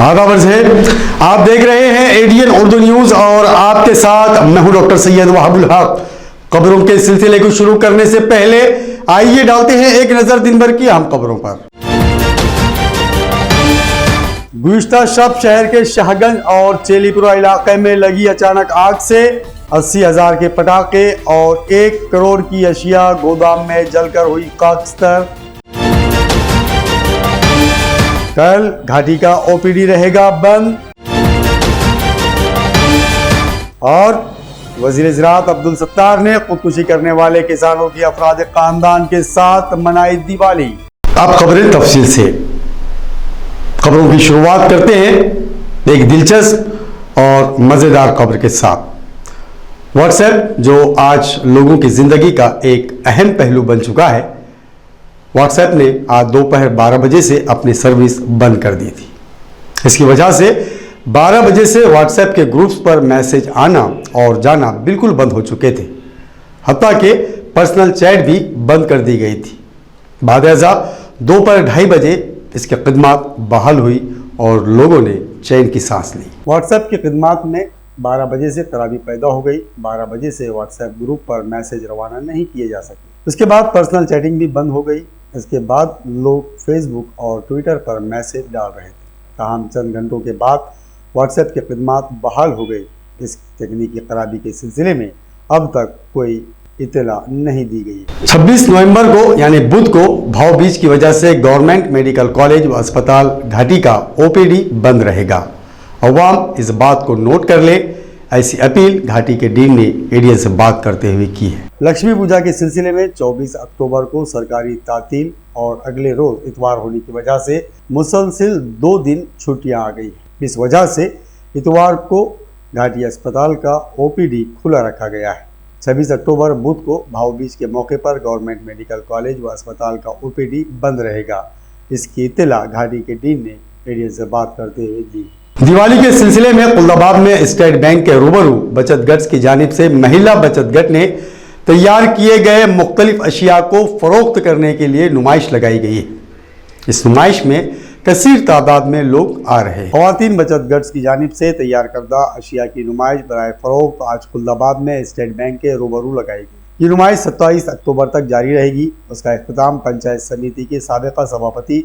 आदाब है, आप देख रहे हैं एडीएन उर्दू न्यूज और आपके साथ मैं हूं डॉक्टर सैयद वहाबुल हक। खबरों के सिलसिले को शुरू करने से पहले आइए डालते हैं एक नजर दिन भर की अहम खबरों पर। गुज़िश्ता शब शहर के शाहगंज और चेलीपुरा इलाके में लगी अचानक आग से 80,000 के पटाखे और 1 करोड़ की अशिया गोदाम में जलकर हुई खाकस्तर। कल घाटी का ओपीडी रहेगा बंद और वजीर ज़राअत अब्दुल सत्तार ने खुदकुशी करने वाले किसानों की अफराद खानदान के साथ मनाई दिवाली। अब खबरें तफसील से। खबरों की शुरुआत करते हैं एक दिलचस्प और मजेदार खबर के साथ। व्हाट्सएप जो आज लोगों की जिंदगी का एक अहम पहलू बन चुका है, व्हाट्सएप ने आज दोपहर 12 बजे से अपनी सर्विस बंद कर दी थी। इसकी वजह से 12 बजे से व्हाट्सएप के ग्रुप्स पर मैसेज आना और जाना बिल्कुल बंद हो चुके थे। हत्ता कि पर्सनल चैट भी बंद कर दी गई थी। बादअज़ा दोपहर 2:30 बजे इसकी खिदमत बहाल हुई और लोगों ने चैन की सांस ली। व्हाट्सएप की खिदमत में 12 बजे से खराबी पैदा हो गई। 12 बजे से व्हाट्सएप ग्रुप पर मैसेज रवाना नहीं किए जा सके। उसके बाद पर्सनल चैटिंग भी बंद हो गई। इसके बाद लोग फेसबुक और ट्विटर पर मैसेज डाल रहे थे। ताहम चंद घंटों के बाद व्हाट्सएप की खिदमत बहाल हो गई। इस तकनीकी खराबी के सिलसिले में अब तक कोई इत्तला नहीं दी गई। 26 नवंबर को यानी बुध को भाव-बीज की वजह से गवर्नमेंट मेडिकल कॉलेज व अस्पताल घाटी का ओपीडी बंद रहेगा। अवाम इस बात को नोट कर ले, ऐसी अपील घाटी के डीन ने एडीएन से बात करते हुए की है। लक्ष्मी पूजा के सिलसिले में 24 अक्टूबर को सरकारी तातील और अगले रोज इतवार होने की वजह से मुसलसिल 2 दिन छुट्टियां आ गई। इस वजह से इतवार को घाटी अस्पताल का ओपीडी खुला रखा गया है। 26 अक्टूबर बुध को भाव-बीज के मौके पर गवर्नमेंट मेडिकल कॉलेज व अस्पताल का ओपीडी बंद रहेगा। इसकी इत्तला घाटी के डीन ने एडीएन से बात करते हुए दी। दिवाली के सिलसिले में कुल्लाबाद में स्टेट बैंक के रूबरू बचत गट की जानिब से महिला बचत गट ने तैयार किए गए मुख्तलिफ अशिया को फरोख्त करने के लिए नुमाइश लगाई गई है। इस नुमाइश में कसीर तादाद में लोग आ रहे हैं। ख़वातीन बचत गट की जानिब से तैयार करदा अशिया की नुमाइश बराए फरोख्त आज कुल्लाबाद में स्टेट बैंक के रूबरू लगाई गई। ये नुमाइश 27 अक्टूबर तक जारी रहेगी। उसका इख्तिताम पंचायत समिति के साबिक़ा सभापति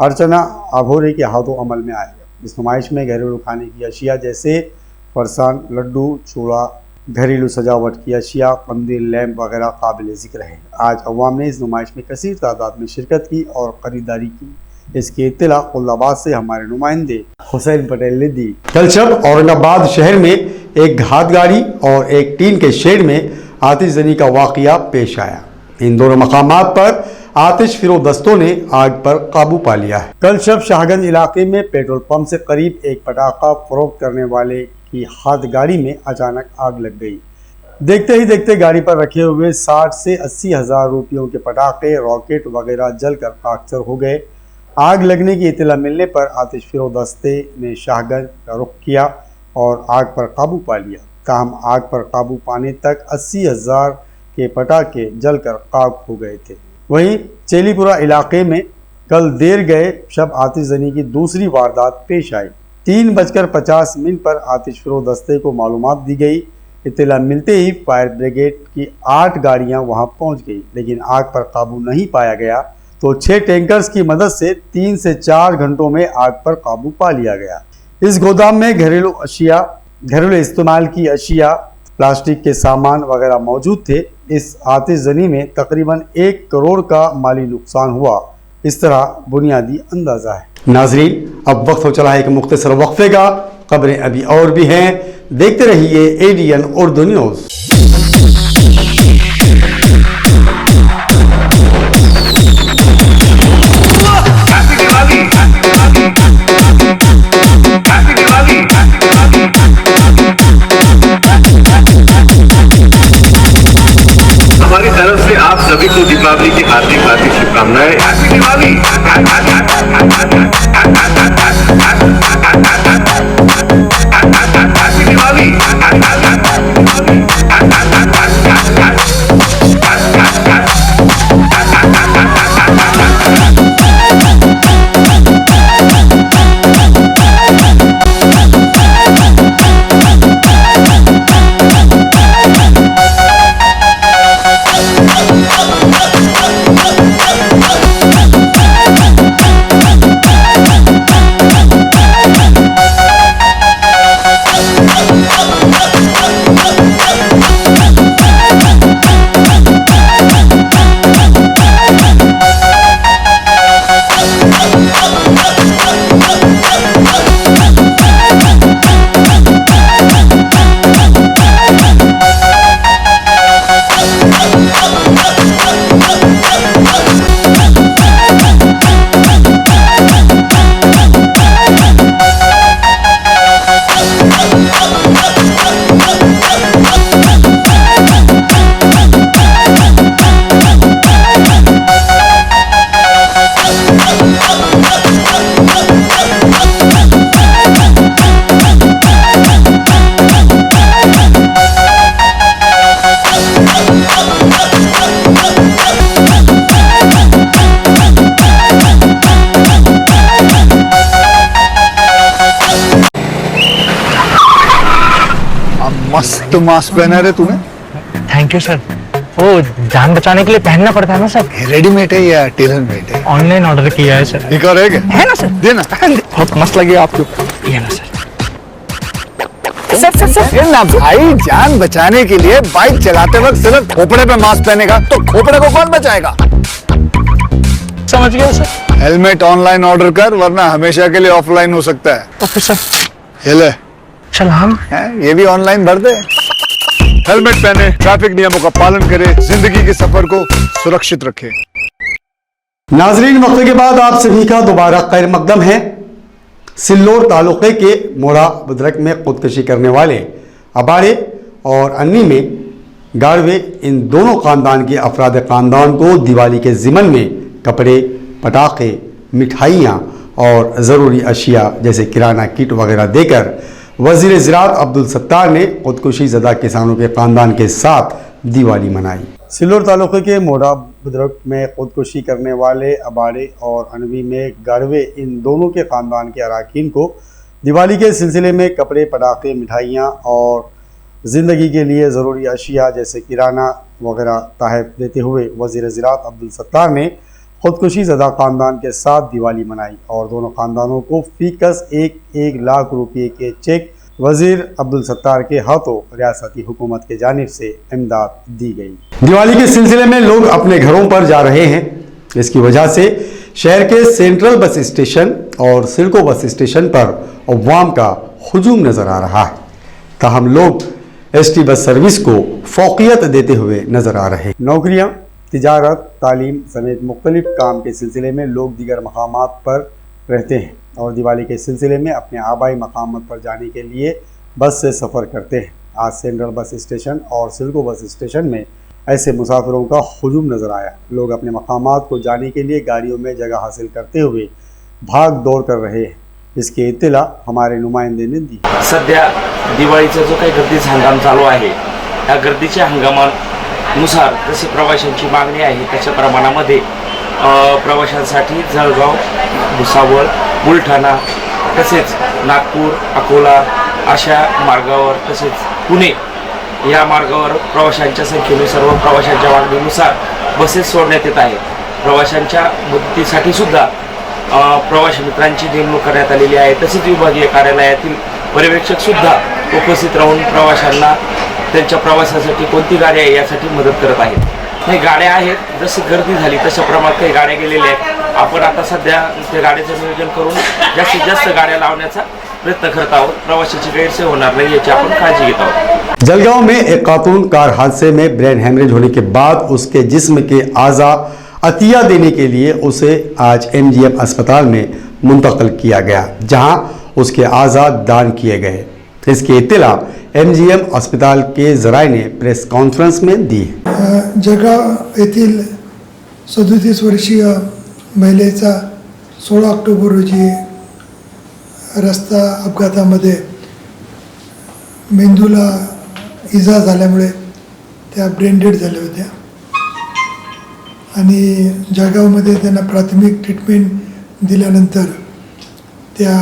अर्चना आभोरे के हाथों अमल में आएगा। इस नुमाइश में घरेलू खाने की अशिया जैसे फरसान, लड्डू, चूड़ा, घरेलू सजावट की अशिया, कंदील, लैंप वगैरह काबिल ज़िक्र है। आज अवाम ने इस नुमाइश में कसीर तादाद में शिरकत की और ख़रीदारी की। इसकी इत्तला कुल्लाबाद से हमारे नुमाइंदे हुसैन पटेल ने दी। कल शब औरंगाबाद शहर में एक घात गाड़ी और एक टीन के शेड में आतिशजनी का वाक़या पेश आया। इन दोनों मकामात पर आतिश फिरोदस्तों ने आग पर काबू पा लिया है। कल शब शाहगंज इलाके में पेट्रोल पंप से करीब एक पटाखा फरोख्त करने वाले की हाथ गाड़ी में अचानक आग लग गई। देखते ही देखते गाड़ी पर रखे हुए 60 से 80 हज़ार रुपयों के पटाखे, रॉकेट वगैरह जलकर खाकसर हो गए। आग लगने की इत्तला मिलने पर आतिश फिरोदस्ते ने शाहगंज का रुख किया और आग पर काबू पा लिया। ताहम आग पर काबू पाने तक 80,000 के पटाखे जलकर खाक हो गए थे। वहीं चेलीपुरा इलाके में कल देर गए शब आतिशजनी की दूसरी वारदात पेश आई। 3:50 पर आतिश फिरोदस्ते को मालूमात दी गई। इत्तला मिलते ही फायर ब्रिगेड की 8 गाड़ियां वहां पहुंच गई, लेकिन आग पर काबू नहीं पाया गया तो 6 टैंकर्स की मदद से 3 से 4 घंटों में आग पर काबू पा लिया गया। इस गोदाम में घरेलू इस्तेमाल की अशिया, प्लास्टिक के सामान वगैरह मौजूद थे। इस आतिशजनी में तकरीबन 1 करोड़ का माली नुकसान हुआ, इस तरह बुनियादी अंदाजा है। नाजरीन, अब वक्त हो चला है एक मुख्तसर वक्फे का। खबरें अभी और भी हैं, देखते रहिए एडीएन उर्दू न्यूज़। मस्त मास्क पहना रे तूने। Thank you sir. वो जान बचाने के लिए पहनना पड़ता है ना सर। रेडीमेड है या टेलर मेड है? ऑनलाइन ऑर्डर किया है सर। एक और है क्या? है ना सर। देना। बहुत मस्त लगी आपको। ये ना सर। सर ये ना भाई, जान बचाने के लिए बाइक चलाते वक्त सिर्फ खोपड़े पे मास्क पहनेगा तो खोपड़े को कौन बचाएगा? समझ गया सर। हेलमेट ऑनलाइन ऑर्डर कर, वरना हमेशा के लिए ऑफलाइन हो सकता है। Okay sir. ये ले। चल हम ये भी ऑनलाइन भर दे। हेलमेट पहने, ट्रैफिक नियमों का पालन करे, जिंदगी के सफर को सुरक्षित रखे। नाजरीन, वक्त के बाद आप सभी का दोबारा खैर मकदम है। सिल्लोर तालुके के मोड़ा बुद्रक में खुदकुशी करने वाले अबाड़े और अन्नी में गाड़वे, इन दोनों खानदान के अफराद खानदान को दिवाली के ज़िमन में कपड़े, पटाखे, मिठाइयाँ और ज़रूरी अशिया जैसे किराना किट वगैरह देकर वज़ीर ज़राअत अब्दुल सत्तार ने खुदकुशी ज़दा किसानों के ख़ानदान के साथ दिवाली मनाई। सिल्लोर तालुके के मोड़ा बुद्रक में खुदकुशी करने वाले अबाड़े और अनवी में गाड़वे, इन दोनों के ख़ानदान के अरकान को दिवाली के सिलसिले में कपड़े, पटाखे, मिठाइयाँ और ज़िंदगी के लिए ज़रूरी अशिया जैसे किराना वगैरह तहफ़ देते हुए वज़ीर ज़राअत अब्दुल सत्तार ने खुदकुशी ज़दा ख़ानदान के साथ दिवाली मनाई और दोनों ख़ानदानों को फ़ीकस 1 लाख रुपये के चेक वज़ीर अब्दुल सत्तार के हाथों रियासती हुकूमत के जानिब से इमदाद दी गई। दिवाली के सिलसिले में लोग अपने घरों पर जा रहे हैं। इसकी वजह से शहर के सेंट्रल बस स्टेशन और सिडको बस स्टेशन पर अवाम का हुजूम नज़र आ रहा है। ताहम लोग ST बस सर्विस को फ़ौक़ियत देते हुए नज़र आ रहे हैं। नौकरियाँ, तिजारत, तालीम समेत मुख्तलिफ काम के सिलसिले में लोग दीगर मकामात पर रहते हैं और दिवाली के सिलसिले में अपने आबाई मकामात पर जाने के लिए बस से सफ़र करते हैं। आज सेंट्रल बस स्टेशन और सिडको बस स्टेशन में ऐसे मुसाफिरों का हुजूम नज़र आया। लोग अपने मकामात को जाने के लिए गाड़ियों में जगह हासिल करते हुए भाग दौड़ कर रहे हैं। इसकी इत्तला हमारे नुमाइंदे ने दी। सध्या दिवाळीचा जो काही गर्दीचा हंगाम चालू आहे, या गर्दीच्या हंगामानुसार जशी प्रवाशांची मागणी आहे त्याच्या प्रमाणामध्ये प्रवाशांसाठी जळगाव, भुसावळ, बुलढाणा तसेच नागपूर, अकोला अशा मार्गावर तसेच पुणे या मार्गावर प्रवाशांच्या संख्येनुसार व प्रवाशांच्या मागणीनुसार बसेस सोडण्यात येत आहेत। प्रवाशांच्या मदतीसाठी सुद्धा प्रवासी मित्रांची नेमणूक करण्यात आलेली आहे। तसेच विभागीय कार्यालयातील पर्यवेक्षक सुद्धा उपस्थित राहून प्रवाशांना त्यांच्या प्रवासासाठी कोणती गाडी आहे यासाठी मदत करत आहेत। हे गाड्या आहेत, जशी गर्दी झाली तशा प्रमाणात काही गाड्या गेलेल्या आहेत। आपण आता सध्या त्या गाड्याचं नियोजन करून जास्तीत जास्त गाड्या लावण्याचा प्रयत्न करत आहोत। प्रवाशाची गैरसोय होणार नाही याची आपण काळजी घेत आहोत। जलगांव में एक खातून कार हादसे में ब्रेन हेमरेज होने के बाद उसके जिस्म के आज़ा अतिया देने के लिए उसे आज MGM अस्पताल में मुंतकिल किया गया, जहां उसके आज़ा दान किए गए। इसकी इत्तला MGM अस्पताल के ज़राए ने प्रेस कॉन्फ्रेंस में दी। जळगाव येथील 37 वर्षीय महिलेचा 16 ऑक्टोबर रोजी रस्ता अपघातामध्ये मेंदूला इजा झाल्यामुळे त्या ब्रेन डेड झाल्या होत्या आणि जळगावमध्ये त्यांना प्राथमिक ट्रीटमेंट दिल्यानंतर त्या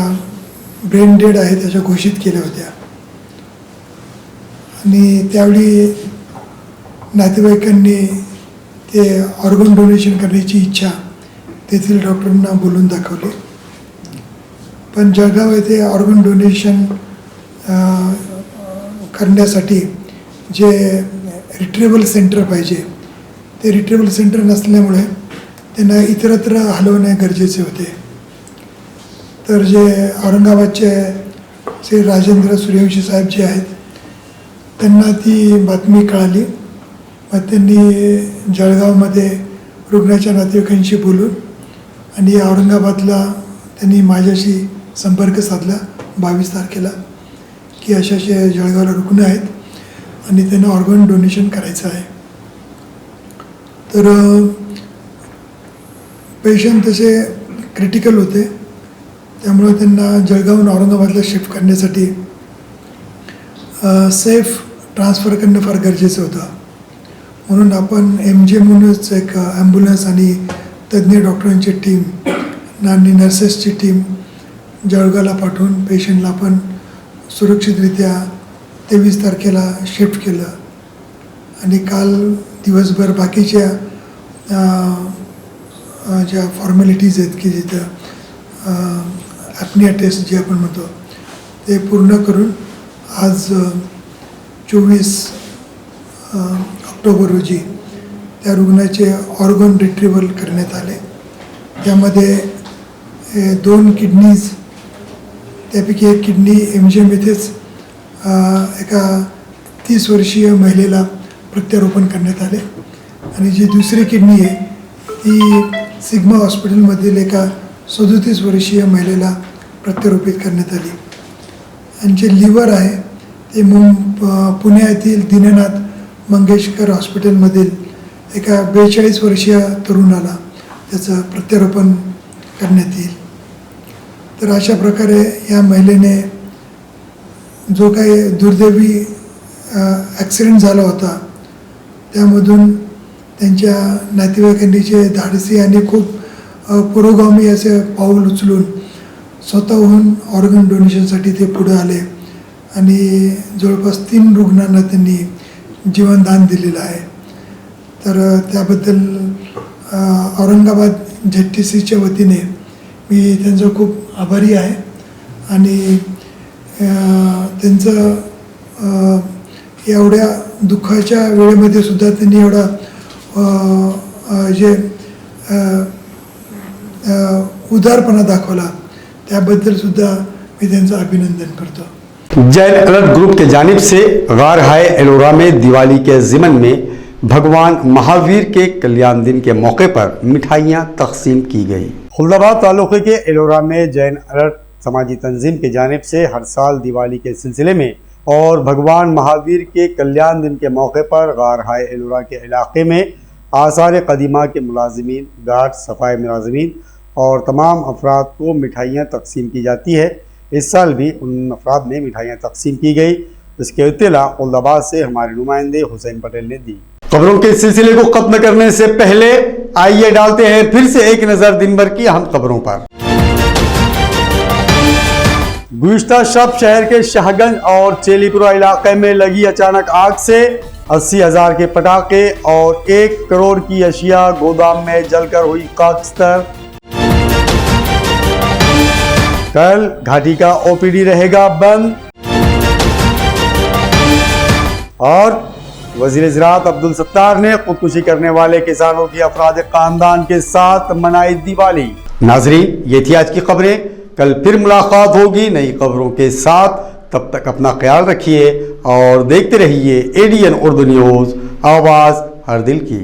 ब्रेन डेड आहे त्याच्या घोषित केल्या होत्या आणि त्यावेळी नातेवाईकांनी ते ऑर्गन डोनेशन करण्याची इच्छा तेथील डॉक्टरांना बोलून दाखवली. पण जळगाव येथे ऑर्गन डोनेशन करण्यासाठी जे रिट्रीव्हल सेंटर पाहिजे ते रिट्रीव्हल सेंटर नसल्यामुळे त्यांना इतरत्र हलवणे गरजेचे होते. तर जे औरंगाबादचे श्री राजेंद्र सूर्यवंशी साहेब जे आहेत त्यांना ती बातमी कळाली. मग त्यांनी जळगावमध्ये रुग्णाच्या नातेवाईकांशी बोलून आणि औरंगाबादला त्यांनी माझ्याशी संपर्क साधला 22 तारखेला की असे जळगावला रुग्ण आहेत आणि त्यांना ऑर्गन डोनेशन करायचं आहे. तर पेशंट तसे क्रिटिकल होते त्यामुळे त्यांना जळगावहून औरंगाबादला शिफ्ट करण्यासाठी सेफ ट्रान्सफर करणं फार गरजेचं होतं. म्हणून आपण MG म्हणूनच एक ॲम्ब्युलन्स आणि तज्ज्ञ डॉक्टरांची टीम आणि नर्सेसची टीम जळगावला पाठवून पेशंटला आपण सुरक्षितरित्या 23 तारखेला शिफ्ट केलं आणि काल दिवसभर बाकीच्या ज्या फॉर्मॅलिटीज आहेत की जिथं ॲपनिया टेस्ट जे आपण म्हणतो ते पूर्ण करून आज 24 ऑक्टोबर रोजी त्या रुग्णाचे ऑर्गन रिट्रीव्हल करण्यात आले. त्यामध्ये 2 किडनीज त्यापैकी एक किडनी MGM येथेच एका 30 वर्षीय महिलेला प्रत्यारोपण करण्यात आले आणि जी दुसरी किडनी आहे ती सिग्मा हॉस्पिटलमधील एका 37 वर्षीय महिलेला प्रत्यारोपित करण्यात आली. आणि जे लिव्हर आहे ते पुण्यातील दीननाथ मंगेशकर हॉस्पिटलमधील एका 42 वर्षीय तरुणाला त्याचं प्रत्यारोपण करण्यात येईल. तर अशा प्रकारे या महिलेने जो काही दुर्दैवी ॲक्सिडेंट झाला होता त्यामधून त्यांच्या नातेवाईकांनी जे धाडसी आणि खूप पुरोगामी असे पाऊल उचलून स्वतःहून ऑर्गन डोनेशनसाठी ते पुढे आले आणि जवळपास 3 रुग्णांना त्यांनी जीवनदान दिलेलं आहे. तर त्याबद्दल औरंगाबाद ZTCच्या वतीने मी त्यांचं खूप आभारी आहे आणि त्यांचं एवढ्या दुःखाच्या वेळेमध्ये सुद्धा त्यांनी एवढा जे उदारपणा दाखवला त्याबद्दल सुद्धा मी त्यांचं अभिनंदन करतो. जैन अलर्ट ग्रुप की जानिब से गार हाय एलोरा में दिवाली के ज़िमन में भगवान महावीर के कल्याण दिन के मौके पर मिठाइयां तकसीम की गई. खुलदाबाद तालुके के एलोरा में जैन अलर्ट समाजी तंजीम की जानिब से हर साल दिवाली के सिलसिले में और भगवान महावीर के कल्याण दिन के मौके पर गार हाय एलोरा के इलाके में आसार कदीमा के मुलाजिमीन, गार्ड, सफाई मुलाजिमीन और तमाम अफराद को मिठाइयाँ तकसीम की जाती है. इस साल भी उन अफराद में मिठाइयाँ तकसीम की गई, जिसके इत्तला खुलदाबाद से हमारे नुमाइंदे हुसैन पटेल ने दी. खबरों के सिलसिले को खत्म करने से पहले आइए डालते हैं फिर से एक नज़र दिन भर की अहम खबरों पर. गुज़िश्ता शब शहर के शाहगंज और चेलीपुरा इलाके में लगी अचानक आग से 80,000 के पटाखे और 1 करोड़ की अशिया गोदाम में जलकर हुई खाकस्तर. कल घाटी का OPD रहेगा बंद. और वज़ीर ज़राअत अब्दुल सत्तार ने खुदकुशी करने वाले किसानों की अफराद खानदान के साथ मनाई दिवाली. नाजरीन, ये थी आज की खबरें. कल फिर मुलाकात होगी नई खबरों के साथ. तब तक अपना ख्याल रखिए और देखते रहिए ADN उर्दू न्यूज़, आवाज़ हर दिल की.